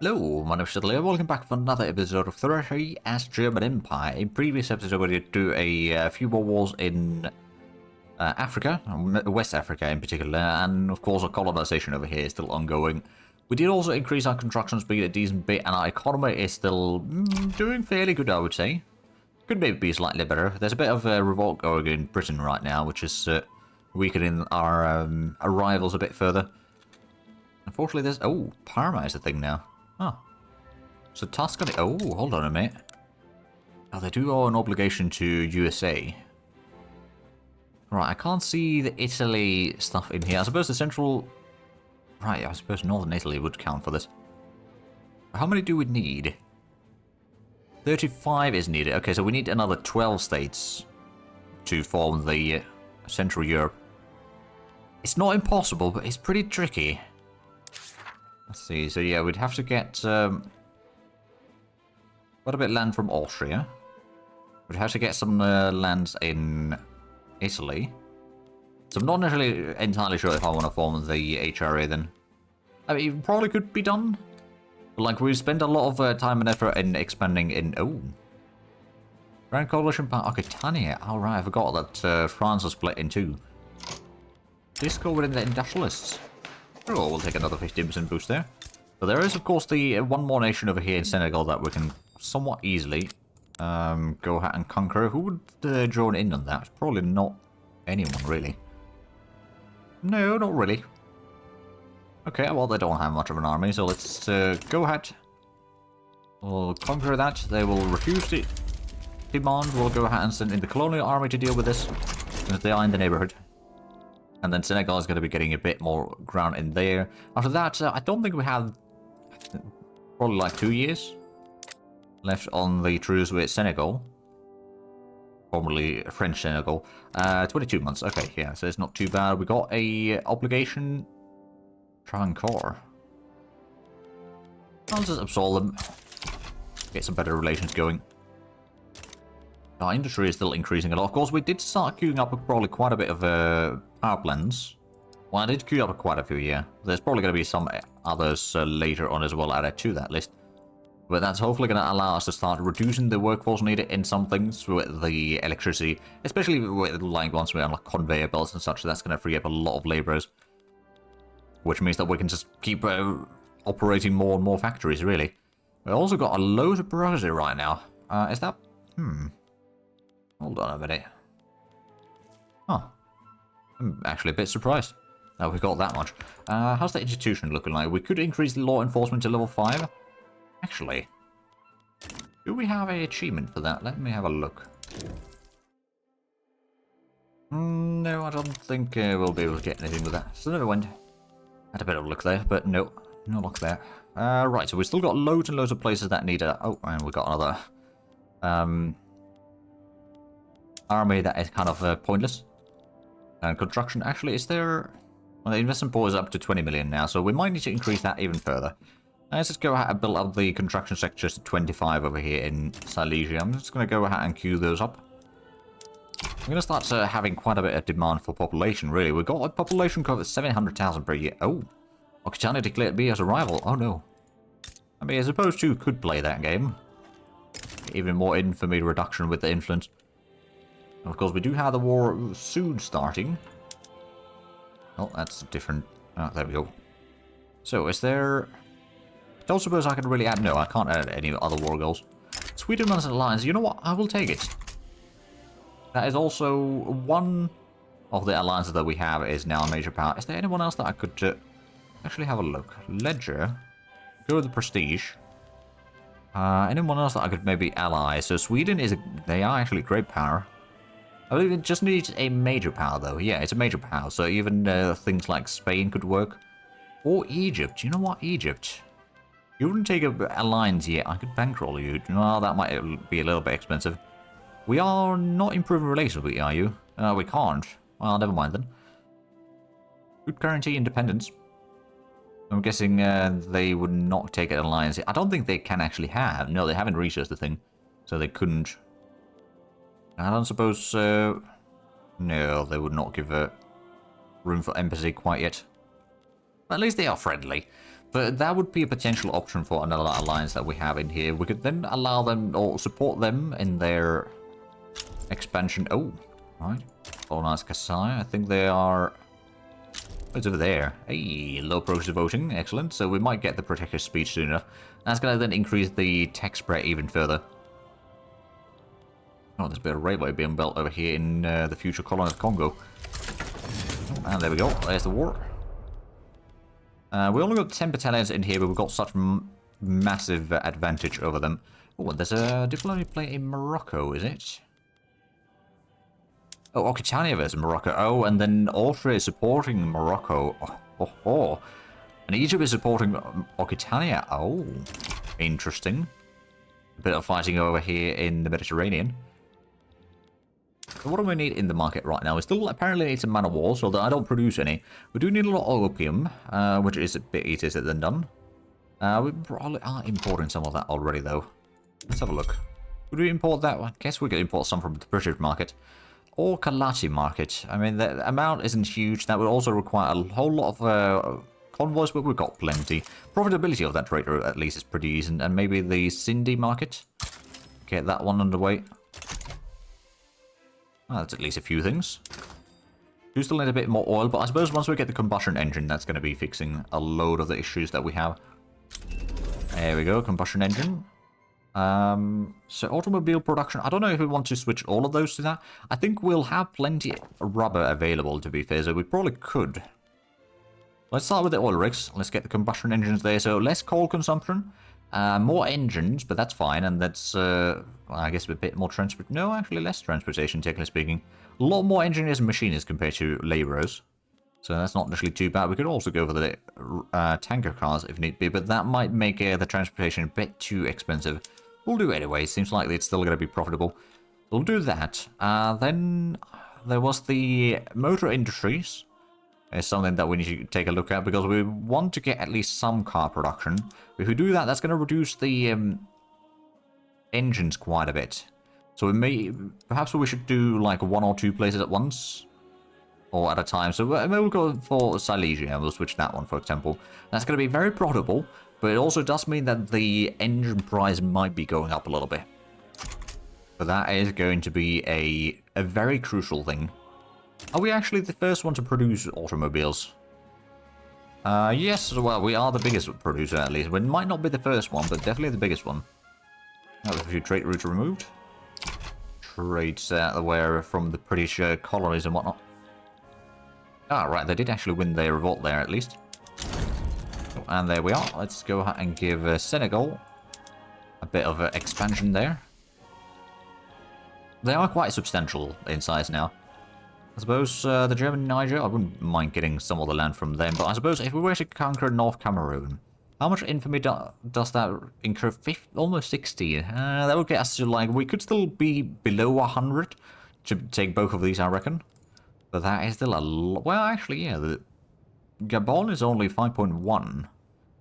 Hello, my name is Leo. Welcome back for another episode of Hurrahs as German Empire. In previous episode, we did do a few more wars in Africa, West Africa in particular, and of course our colonization over here is still ongoing. We did also increase our construction speed a decent bit, and our economy is still doing fairly good, I would say. Could maybe be slightly better. There's a bit of a revolt going in Britain right now, which is weakening our rivals a bit further. Unfortunately, there's... Oh, Parma is a thing now. Oh. So Tuscany... Oh, hold on a minute. Oh, they do owe an obligation to USA. Right, I can't see the Italy stuff in here. I suppose the central... Right, I suppose northern Italy would count for this. How many do we need? 35 is needed. Okay, so we need another 12 states to form the Central Europe. It's not impossible, but it's pretty tricky. Let's see, so yeah, we'd have to get quite a bit of land from Austria. We'd have to get some lands in Italy. So I'm not necessarily entirely sure if I want to form the HRA then. I mean, it probably could be done. But like, we've spent a lot of time and effort in expanding in... Oh. Grand Coalition by Aquitania. Alright, I forgot that France was split in two. Disco within the industrialists. Oh, we'll take another 15% boost there. But there is, of course, the one more nation over here in Senegal that we can somewhat easily go ahead and conquer. Who would join in on that? Probably not anyone, really. No, not really. Okay, well, they don't have much of an army, so let's go ahead. We'll conquer that. They will refuse the demand. We'll go ahead and send in the colonial army to deal with this, since they are in the neighborhood. And then Senegal is going to be getting a bit more ground in there. After that, I don't think we have probably like 2 years left on the truce with Senegal. Formerly French Senegal. 22 months. Okay, yeah, so it's not too bad. We got a obligation. Travancore. I'll just absolve them. Get some better relations going. Our industry is still increasing a lot. Of course, we did start queuing up probably quite a bit of power plants. Well, I did queue up quite a few, yeah. There's probably going to be some others later on as well added to that list. But that's hopefully going to allow us to start reducing the workforce needed in some things with the electricity. Especially with, like, once we unlock conveyor belts and such, that's going to free up a lot of laborers. Which means that we can just keep operating more and more factories, really. We've also got a load of bureaucracy right now. Is that... Hold on a minute. Huh. I'm actually a bit surprised that we got that much. How's the institution looking like? We could increase the law enforcement to level 5. Actually, do we have an achievement for that? Let me have a look. No, I don't think we'll be able to get anything with that. So never mind. Had a bit of luck there, but no. No luck there. Right, so we've still got loads and loads of places that need a... Oh, and we've got another... army that is kind of pointless. And construction, actually, is there... Well, the investment pool is up to 20 million now, so we might need to increase that even further. Let's just go ahead and build up the construction sectors to 25 over here in Silesia. I'm just going to go ahead and queue those up. We're going to start having quite a bit of demand for population, really. We've got a population growth of 700,000 per year. Oh, Aquitania declared me as a rival. Oh, no. I mean, I suppose you could play that game. Even more infamy reduction with the influence. Of course, we do have the war soon starting. Oh, that's different. Oh, there we go. So, is there... I don't suppose I can really add... No, I can't add any other war goals. Sweden as an alliance. You know what? I will take it. That is also one of the alliances that we have is now a major power. Is there anyone else that I could actually have a look? Ledger. Go with the prestige. Anyone else that I could maybe ally? So Sweden is... They are actually a great power. I believe it just needs a major power, though. Yeah, it's a major power, so even things like Spain could work. Or Egypt. You know what? Egypt. You wouldn't take an alliance yet. I could bankroll you. Well, that might be a little bit expensive. We are not improving relations with you, are you? We can't. Well, never mind then. Could guarantee independence. I'm guessing they would not take an alliance. I don't think they can actually have. No, they haven't researched the thing. So they couldn't. I don't suppose... no, they would not give room for embassy quite yet. But at least they are friendly. But that would be a potential option for another alliance that we have in here. We could then allow them, or support them in their expansion. Oh, right. Colonize Kasai. I think they are... It's over there. Hey, low progress voting. Excellent. So we might get the protective speech soon enough. That's going to then increase the tech spread even further. Oh, there's a bit of railway being built over here in the future colony of Congo. Oh, and there we go. There's the war. We only got 10 battalions in here, but we've got such massive advantage over them. Oh, and there's a diplomacy play in Morocco, is it? Oh, Occitania versus Morocco. Oh, and then Austria is supporting Morocco. Oh. And Egypt is supporting Occitania. Oh, interesting. A bit of fighting over here in the Mediterranean. So what do we need in the market right now? We still apparently need some man of war, although I don't produce any. We do need a lot of opium, which is a bit easier said than done. We probably are importing some of that already, though. Let's have a look. Would we import that? I guess we could import some from the British market. Or Kalati market. I mean, the amount isn't huge. That would also require a whole lot of convoys, but we've got plenty. Profitability of that trade route, at least, is pretty decent. And maybe the Cindy market. Get that one underway. Oh, that's at least a few things. Do still need a bit more oil, but I suppose once we get the combustion engine, that's going to be fixing a load of the issues that we have. There we go, combustion engine. So automobile production, I don't know if we want to switch all of those to that. I think we'll have plenty of rubber available, to be fair, so we probably could. Let's start with the oil rigs. Let's get the combustion engines there. So less coal consumption, more engines, but that's fine, and that's, I guess a bit more transport. No, actually less transportation, technically speaking. A lot more engineers and machinists compared to laborers. So that's not actually too bad. We could also go for the tanker cars if need be, but that might make the transportation a bit too expensive. We'll do it anyway. Seems like it's still going to be profitable. We'll do that. Then there was the motor industries. It's something that we need to take a look at because we want to get at least some car production. If we do that, that's going to reduce the engines quite a bit. So perhaps we should do like 1 or 2 places at once. Or at a time. So we'll go for Silesia and we'll switch that one, for example. That's going to be very profitable. But it also does mean that the engine price might be going up a little bit. But that is going to be a very crucial thing. Are we actually the first one to produce automobiles? Yes, well, we are the biggest producer at least. We might not be the first one, but definitely the biggest one. Now, a few trade routes removed. Trades away from the British colonies and whatnot. Ah, right, they did actually win their revolt there at least. And there we are. Let's go ahead and give Senegal a bit of expansion there. They are quite substantial in size now. I suppose the German Niger, I wouldn't mind getting some of the land from them, but I suppose if we were to conquer North Cameroon, how much infamy does that incur? Almost 60. That would get us to, like, we could still be below 100 to take both of these, I reckon. But that is still a lot. Well, actually, yeah, the Gabon is only 5.1.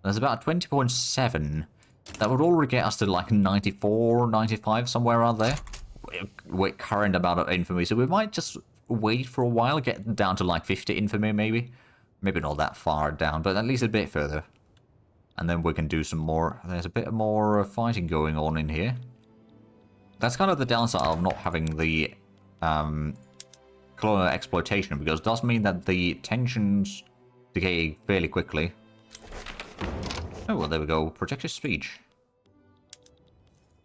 There's about 20.7. That would already get us to like 94, 95, somewhere around there. With current amount of infamy. So we might just wait for a while, get down to like 50 infamy maybe. Maybe not that far down, but at least a bit further. And then we can do some more. There's a bit more fighting going on in here. That's kind of the downside of not having the colonial exploitation, because it does mean that the tensions decay fairly quickly. Oh, well, there we go. Protective speech.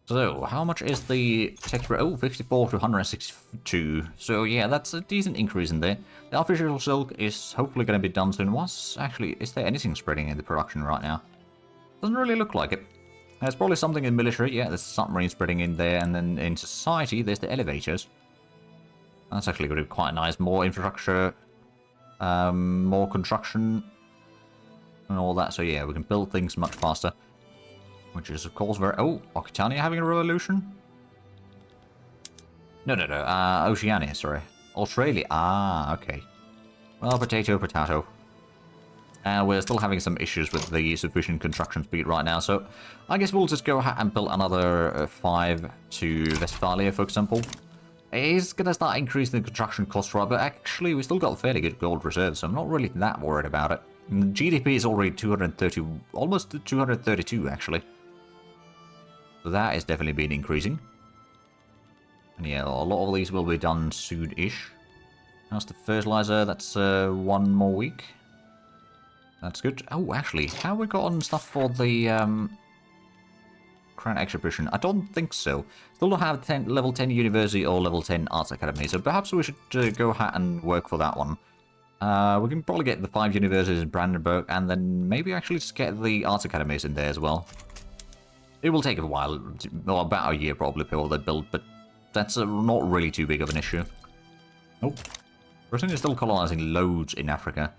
So, how much is the text rate? Oh, 54 to 162. So, yeah, that's a decent increase in there. The artificial silk is hopefully going to be done soon. Is there anything spreading in the production right now? Doesn't really look like it. There's probably something in military. Yeah, there's submarine spreading in there. And then in society, there's the elevators. That's actually going to be quite nice. More infrastructure, more construction, and all that. So yeah, we can build things much faster. Which is, of course, very... Oh, Occitania having a revolution? No. Oceania, sorry. Australia. Ah, okay. Well, potato, potato. We're still having some issues with the sufficient construction speed right now, so I guess we'll just go ahead and build another 5 to Westphalia, for example. It is going to start increasing the construction cost, right? But actually, we still got fairly good gold reserves, so I'm not really that worried about it. And GDP is already 230, almost 232, actually. So that is definitely been increasing. And yeah, a lot of these will be done soon-ish. How's the fertilizer? That's 1 more week. That's good. Oh, actually, have we got on stuff for the Crown Exhibition? I don't think so. Still don't have level 10 University or level 10 Arts Academy, so perhaps we should go ahead and work for that one. We can probably get the 5 universities in Brandenburg, and then maybe actually just get the Arts Academies in there as well. It will take a while, well, about a year probably before they build, but that's not really too big of an issue. Oh, Britain is still colonizing loads in Africa.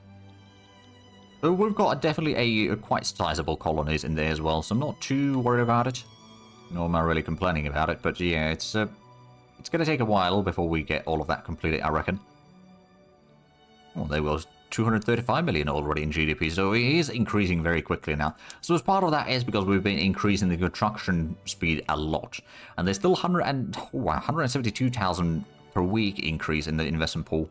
But we've got definitely a quite sizable colonies in there as well, so I'm not too worried about it. Nor am I really complaining about it, but yeah, it's going to take a while before we get all of that completed, I reckon. Oh, there was 235 million already in GDP, so it is increasing very quickly now. So as part of that is because we've been increasing the construction speed a lot. And there's still 172,000 per week increase in the investment pool.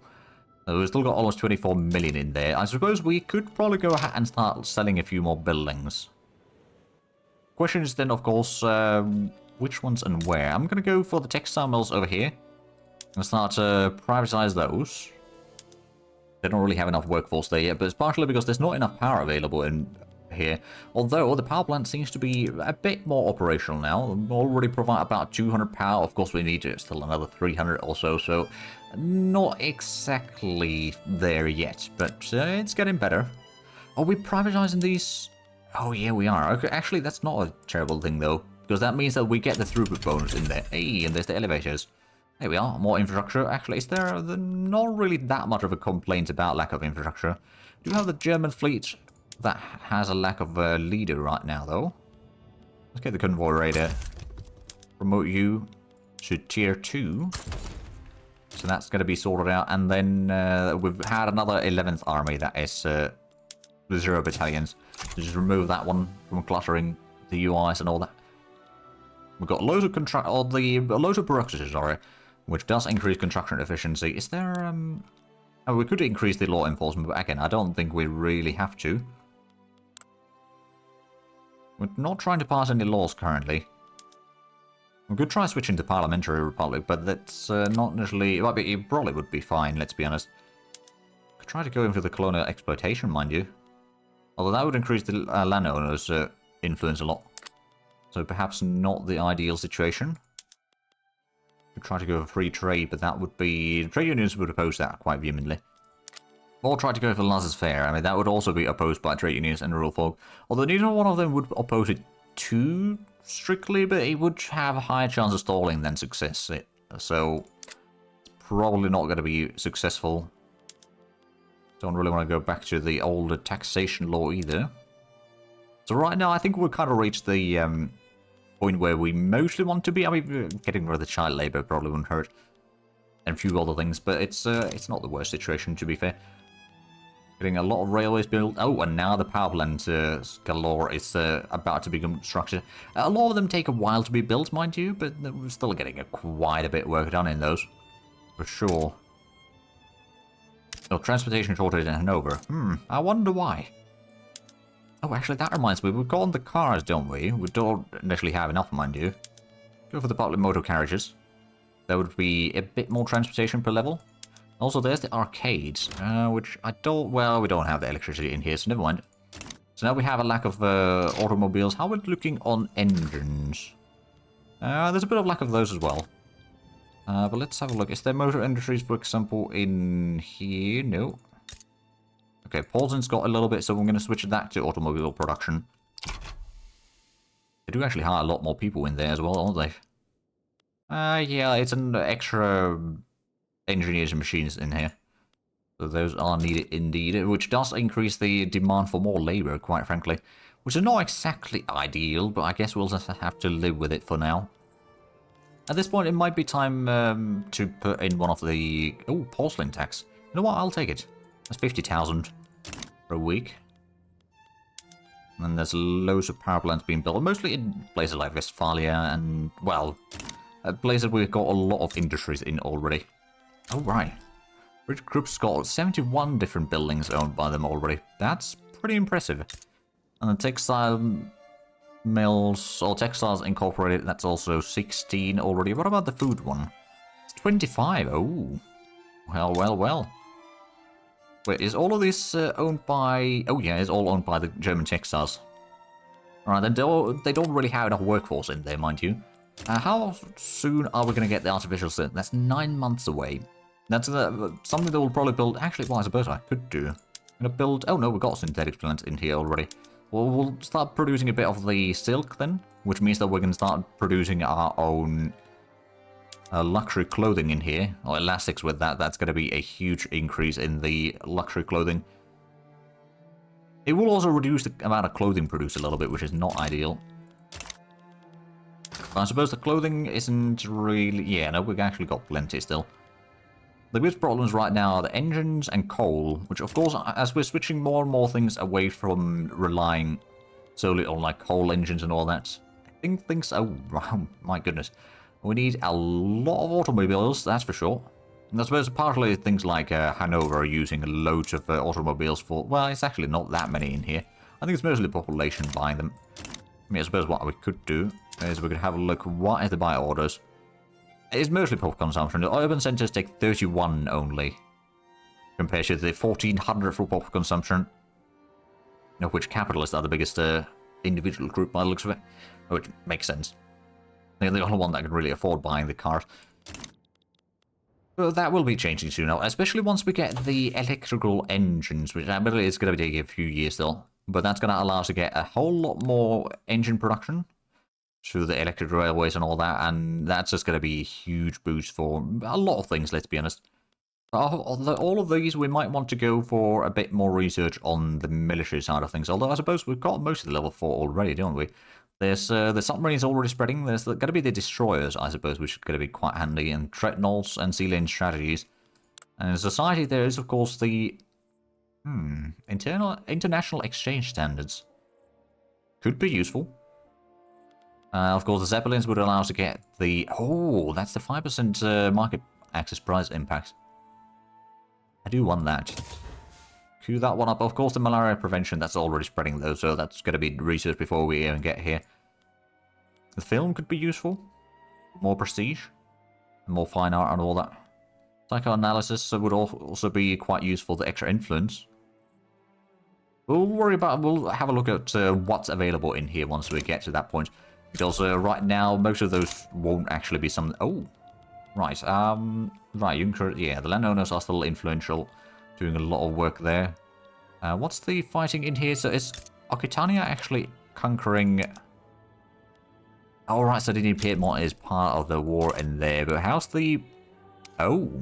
So we've still got almost 24 million in there. I suppose we could probably go ahead and start selling a few more buildings. Question is then, of course, which ones and where? I'm going to go for the textile mills over here. And start to privatize those. They don't really have enough workforce there yet, but it's partially because there's not enough power available in here. Although the power plant seems to be a bit more operational now. We already provide about 200 power. Of course, we need still another 300 or so, so not exactly there yet, but it's getting better. Are we privatizing these? Oh yeah, we are. Okay, actually, that's not a terrible thing though, because that means that we get the throughput bonus in there. Hey, and there's the elevators. There we are, more infrastructure. Actually, is there not really that much of a complaint about lack of infrastructure? Do you have the German fleet that has a lack of a leader right now, though? Let's get the convoy raider. Promote you to tier 2. So that's going to be sorted out. And then we've had another 11th army that is 0 battalions. So just remove that one from cluttering the UIs and all that. We've got loads of loads of bureaucracy, sorry, which does increase construction efficiency. Is there oh, we could increase the law enforcement, but again, I don't think we really have to. We're not trying to pass any laws currently. We could try switching to parliamentary republic, but that's not necessarily. It probably would be fine. Let's be honest. Could try to go into the colonial exploitation, mind you. Although that would increase the landowners' influence a lot. So perhaps not the ideal situation. Could try to go for free trade, but that would be... Trade unions would oppose that quite vehemently. Or try to go for laissez-faire. I mean, that would also be opposed by trade unions and rural folk. Although neither one of them would oppose it too strictly, but it would have a higher chance of stalling than success. So, it's probably not going to be successful. Don't really want to go back to the older taxation law either. So right now, I think we've kind of reached the point where we mostly want to be. I mean, getting rid of the child labor probably wouldn't hurt. And a few other things, but it's not the worst situation, to be fair. Getting a lot of railways built. Oh, and now the power plant galore is about to be constructed. A lot of them take a while to be built, mind you, but we're still getting quite a bit of work done in those. For sure. Oh, transportation shortage in Hanover. I wonder why. Oh, actually, that reminds me. We've got on the cars, don't we? We don't initially have enough, mind you. Go for the public motor carriages. There would be a bit more transportation per level. Also, there's the arcades, which I don't... Well, we don't have the electricity in here, so never mind. So now we have a lack of automobiles. How are we looking on engines? There's a bit of lack of those as well. But let's have a look. Is there motor industries, for example, in here? No. Okay, Paulson's got a little bit, so I'm going to switch that to automobile production. They do actually hire a lot more people in there as well, don't they? Yeah, it's an extra engineers and machines in here. So those are needed indeed, which does increase the demand for more labor, quite frankly. Which is not exactly ideal, but I guess we'll just have to live with it for now. At this point, it might be time to put in one of the... Oh, porcelain tax. You know what? I'll take it. That's 50,000 per week. And then there's loads of power plants being built, mostly in places like Westphalia and, well, A place that we've got a lot of industries in already. Oh, right. British group's got 71 different buildings owned by them already. That's pretty impressive. And the textile mills, or textiles incorporated, that's also 16 already. What about the food one? It's 25. Oh. Well, well, well. Wait, is all of this owned by... Oh yeah, it's all owned by the German textiles. Alright, then they don't really have enough workforce in there, mind you. How soon are we going to get the artificial center? That's 9 months away. That's something that we'll probably build... Actually, well, I suppose I could do. I'm going to build... Oh no, we've got synthetic plants in here already. Well, we'll start producing a bit of the silk then, which means that we can start producing our own luxury clothing in here, or elastics with that. That's going to be a huge increase in the luxury clothing. It will also reduce the amount of clothing produced a little bit, which is not ideal. But I suppose the clothing isn't really... Yeah, no, we've actually got plenty still. The biggest problems right now are the engines and coal, which of course, as we're switching more and more things away from relying solely on like coal engines and all that, I think things... Oh, my goodness. We need a lot of automobiles, that's for sure. And I suppose partly things like Hanover are using loads of automobiles for... Well, it's actually not that many in here. I think it's mostly population buying them. I mean, I suppose what we could do is we could have a look right at the buy orders. It's mostly pop consumption. The urban centers take 31 only, compared to the 1400 for pop consumption. Of which capitalists are the biggest individual group by the looks of it, which makes sense. They're the only one that can really afford buying the cars. But that will be changing soon, especially once we get the electrical engines, which I believe is going to be taking a few years still. But that's going to allow us to get a whole lot more engine production through the electric railways and all that, and that's just going to be a huge boost for a lot of things, let's be honest. All of these, we might want to go for a bit more research on the military side of things, although I suppose we've got most of the level 4 already, don't we? There's the submarines already spreading, there's going to be the destroyers, I suppose, which are going to be quite handy, and dreadnoughts and sea lane strategies. And in society, there is, of course, the international exchange standards. Could be useful. Of course, the Zeppelins would allow us to get the... Oh, that's the 5% market access price impact. I do want that. Queue that one up. Of course, the malaria prevention, that's already spreading though, so that's going to be researched before we even get here. The film could be useful. More prestige. More fine art and all that. Psychoanalysis would also be quite useful, the extra influence. We'll have a look at what's available in here once we get to that point. Because right now, most of those won't actually be some... Oh, right. Right, yeah, the landowners are still influential, doing a lot of work there. What's the fighting in here? So is Occitania actually conquering... Oh, right, so the Piedmont is part of the war in there, but how's the... Oh.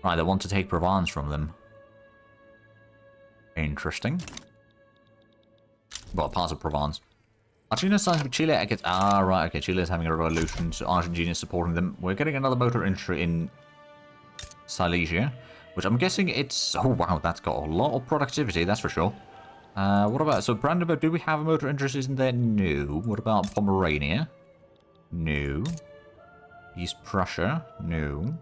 Right, they want to take Provence from them. Interesting. Well, parts of Provence. Argentina sides with Chile against... Ah, right, okay, Chile is having a revolution, so Argentina is supporting them. We're getting another motor entry in Silesia, which I'm guessing it's... Oh, wow, that's got a lot of productivity, that's for sure. What about... So, Brandenburg, do we have a motor entries in there? No. What about Pomerania? No. East Prussia? No.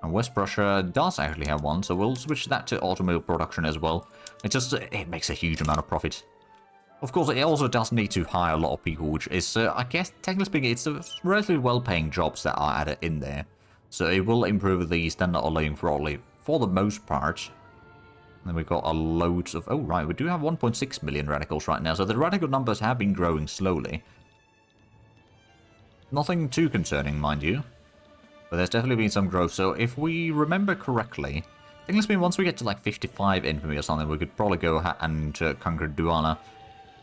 And West Prussia does actually have one, so we'll switch that to automobile production as well. It makes a huge amount of profit. Of course, it also does need to hire a lot of people, which is, I guess, technically speaking, it's relatively well-paying jobs that are added in there. So it will improve the standard of living for the most part. And then we've got a load of... Oh, right, we do have 1.6 million radicals right now, so the radical numbers have been growing slowly. Nothing too concerning, mind you. But there's definitely been some growth, so if we remember correctly, technically speaking, once we get to like 55 infantry or something, we could probably go and conquer Douala.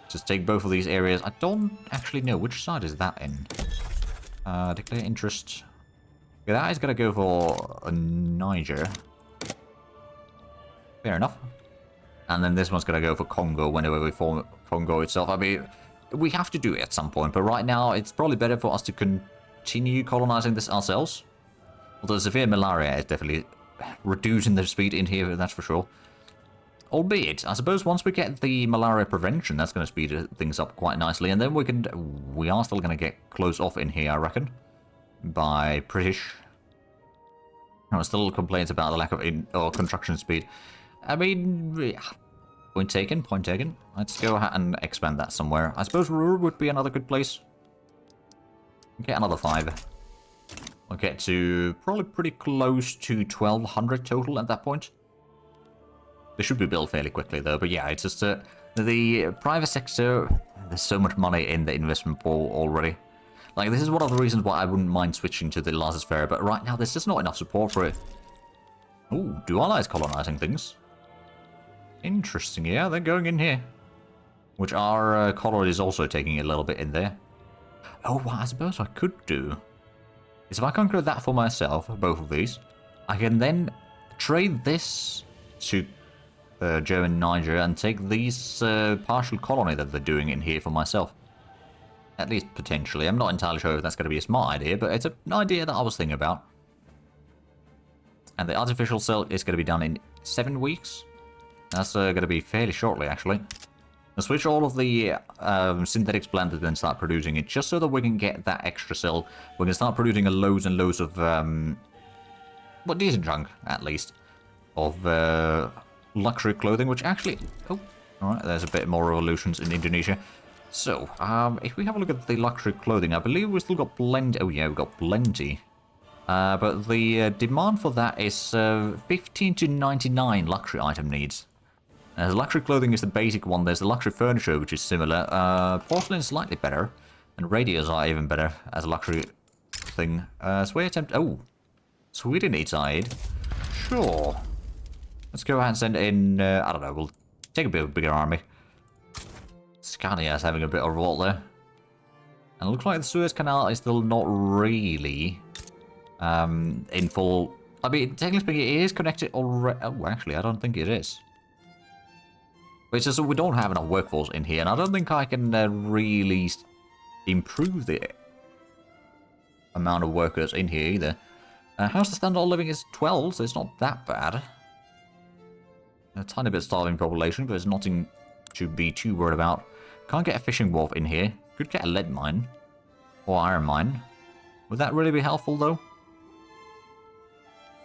Just take both of these areas. I don't actually know. Which side is that in? Declare interest. Yeah, that is going to go for Niger. Fair enough. And then this one's going to go for Congo whenever we form Congo itself. I mean, we have to do it at some point. But right now, it's probably better for us to continue colonizing this ourselves. Although severe malaria is definitely reducing the speed in here, that's for sure. Albeit, I suppose once we get the malaria prevention, that's going to speed things up quite nicely. And then we are still going to get close off in here, I reckon. by British. No, still complains about the lack of construction speed. I mean, yeah. Point taken, point taken. Let's go ahead and expand that somewhere. I suppose Ruhr would be another good place. Get another 5. We'll get to probably pretty close to 1,200 total at that point. They should be built fairly quickly though, but yeah, it's just the private sector, there's so much money in the investment pool already. Like, this is one of the reasons why I wouldn't mind switching to the laissez-faire, but right now there's just not enough support for it. Ooh, do allies colonizing things? Interesting, yeah, they're going in here. Which our colony is also taking a little bit in there. Oh, what I suppose I could do is if I conquer that for myself, both of these, I can then trade this to German Niger and take these partial colony that they're doing in here for myself. At least potentially. I'm not entirely sure if that's going to be a smart idea, but it's an idea that I was thinking about. And the artificial cell is going to be done in 7 weeks. That's going to be fairly shortly, actually. I'll switch all of the synthetics blended and start producing it, just so that we can get that extra cell. We can start producing loads and loads of, well, decent chunk, at least, of luxury clothing, which actually... Oh, alright, there's a bit more revolutions in Indonesia. So, if we have a look at the luxury clothing, I believe we've still got plenty... Oh yeah, we've got plenty. But the demand for that is 15 to 99 luxury item needs. The luxury clothing is the basic one. There's the luxury furniture, which is similar. Porcelain is slightly better. And radios are even better as a luxury thing. Sway attempt... Oh. Sweden needs aid. Sure. Let's go ahead and send in... I don't know, we'll take a bit of a bigger army. Scania's having a bit of revolt there. And it looks like the Suez Canal is still not really in full... I mean, technically speaking, it is connected already. Oh, actually, I don't think it is. But it's just that we don't have enough workforce in here, and I don't think I can really improve the amount of workers in here either. How's the standard of living is 12, so it's not that bad. A tiny bit starving population, but it's nothing to be too worried about. Can't get a fishing wharf in here. Could get a lead mine. Or iron mine. Would that really be helpful, though?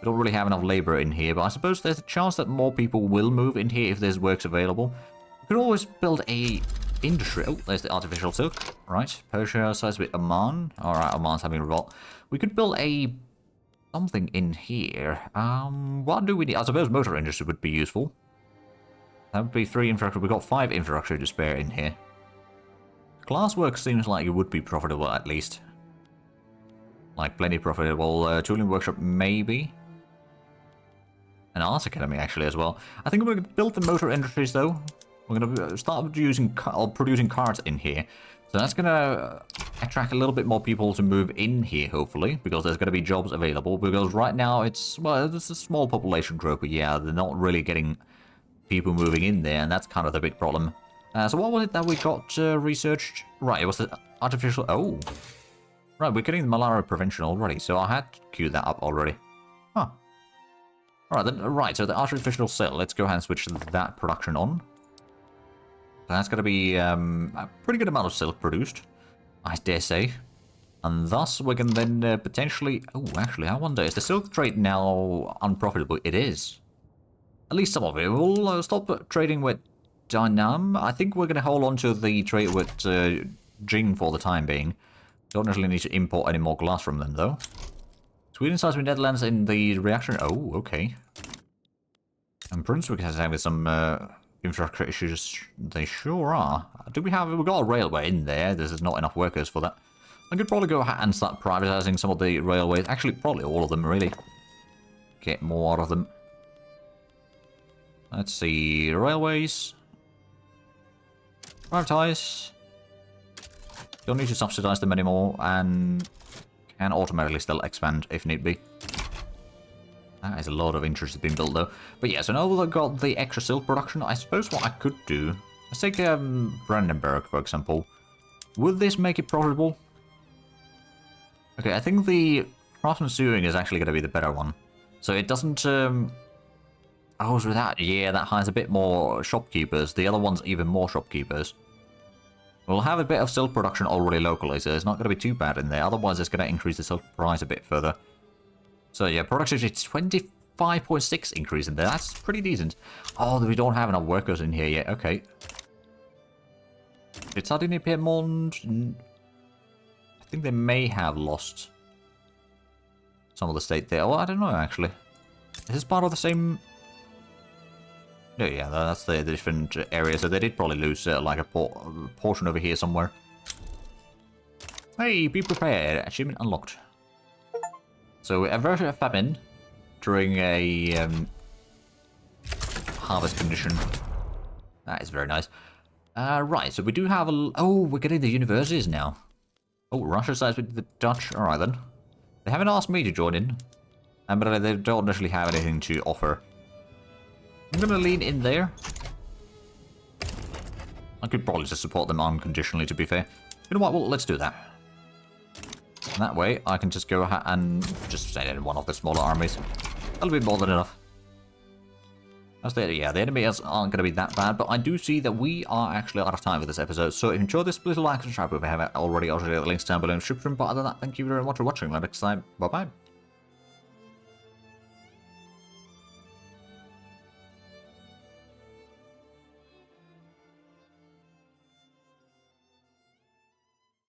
We don't really have enough labor in here, but I suppose there's a chance that more people will move in here if there's works available. We could always build a industry. Oh, there's the artificial silk. Right. Persia size with Oman. Alright, Oman's having a revolt. We could build a... something in here. What do we need? I suppose motor industry would be useful. That would be 3 infrastructure. We've got 5 infrastructure to spare in here. Glasswork seems like it would be profitable at least. Like plenty profitable. Tooling workshop maybe. An art academy actually as well. I think we're going to build the motor industries though. We're going to start producing cars in here. So that's going to attract a little bit more people to move in here, hopefully, because there's going to be jobs available. Because right now it's, well, it's a small population group, but yeah, they're not really getting people moving in there, and that's kind of the big problem. So what was it that we got researched? Right, it was the artificial... Oh. Right, we're getting the malaria prevention already, so I had queued that up already. Huh. Alright, then, right, so the artificial cell, let's go ahead and switch that production on. That's going to be a pretty good amount of silk produced, I dare say. And thus, we can then potentially... Oh, actually, I wonder, is the silk trade now unprofitable? It is. At least some of it. We'll stop trading with Dynam. I think we're going to hold on to the trade with Jing for the time being. Don't necessarily need to import any more glass from them, though. Sweden sides with Netherlands in the reaction. Oh, okay. And Brunswick is having some infrastructure issues. They sure are. Do we have... We've got a railway in there. There's not enough workers for that. I could probably go ahead and start privatizing some of the railways. Actually, probably all of them, really. Get more out of them. Let's see. Railways. Privatize. Don't need to subsidize them anymore, and can automatically still expand if need be. That is a lot of interest being built though. But yeah, so now we've got the extra silk production. I suppose what I could do... Let's take Brandenburg, for example. Would this make it profitable? Okay, I think the craftsman sewing is actually going to be the better one. So it doesn't... Oh, so that... Yeah, that has a bit more shopkeepers. The other one's even more shopkeepers. We'll have a bit of silk production already locally, so it's not going to be too bad in there. Otherwise, it's going to increase the silk price a bit further. So yeah, production is 25.6 increase in there. That's pretty decent. Oh, we don't have enough workers in here yet. Okay. Did Sardinia Piedmont? I think they may have lost some of the state there. Well, I don't know, actually. Is this part of the same... No, yeah, that's the different area, so they did probably lose like a portion over here somewhere. Hey, be prepared. Achievement unlocked. So, avert a famine during a harvest condition. That is very nice. Right, so we do have a... Oh, we're getting the universities now. Oh, Russia sides with the Dutch. Alright then. They haven't asked me to join in. But they don't actually have anything to offer. I'm gonna lean in there. I could probably just support them unconditionally, to be fair. You know what? Well, let's do that. And that way, I can just go ahead and just send in one of the smaller armies. That'll be more than enough. Yeah, the enemies aren't going to be that bad, but I do see that we are actually out of time for this episode. So if you enjoyed this, please like and subscribe if you haven't already. I'll share the links down below in the description. But other than that, thank you very much for watching. Until next time, bye-bye.